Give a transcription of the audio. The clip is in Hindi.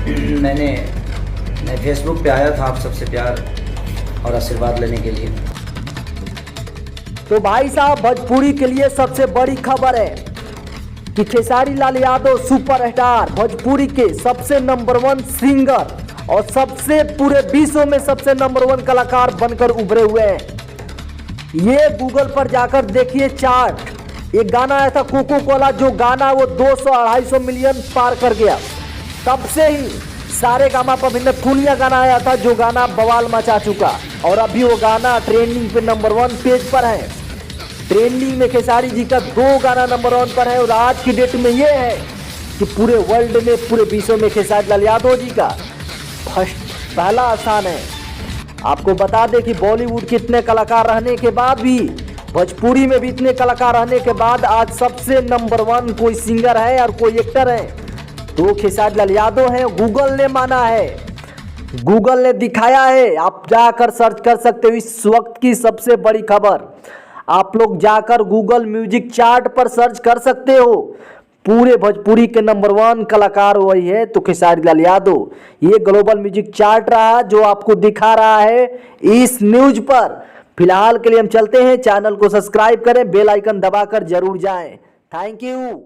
मैं फेसबुक पे आया था आप सबसे प्यार और आशीर्वाद लेने के लिए। तो भाई साहब, भोजपुरी के लिए सबसे बड़ी खबर है कि खेसारी लाल यादव सुपरस्टार, भोजपुरी के सबसे नंबर 1 सिंगर और सबसे पूरे विश्व में सबसे नंबर 1 कलाकार बनकर उभरे हुए हैं। ये गूगल पर जाकर देखिए चार्ट। एक गाना आया था कोको कोला, जो गाना वो 200-250 मिलियन पार कर गया। तब से ही सारे गामा पर कुनिया गाना आया था, जो गाना बवाल मचा चुका, और अभी वो गाना ट्रेंडिंग पे नंबर 1 पेज पर है। ट्रेंडिंग में खेसारी जी का 2 गाना नंबर 1 पर है। और आज की डेट में ये है कि पूरे वर्ल्ड में, पूरे विश्व में खेसारी लाल यादव जी का पहला स्थान है। आपको बता दें कि बॉलीवुड के इतने कलाकार रहने के बाद भी, भोजपुरी में भी इतने कलाकार रहने के बाद, आज सबसे नंबर 1 कोई सिंगर है और कोई एक्टर है तो खेसारी लाल यादव है। गूगल ने माना है, गूगल ने दिखाया है। आप जाकर सर्च कर सकते हो। इस वक्त की सबसे बड़ी खबर, आप लोग जाकर गूगल म्यूजिक चार्ट पर सर्च कर सकते हो। पूरे भोजपुरी के नंबर 1 कलाकार वही है तो खेसारी लाल यादव। ये ग्लोबल म्यूजिक चार्ट रहा जो आपको दिखा रहा है इस न्यूज पर। फिलहाल के लिए हम चलते हैं। चैनल को सब्सक्राइब करें, बेल आइकन दबाकर जरूर जाएं। Thank you.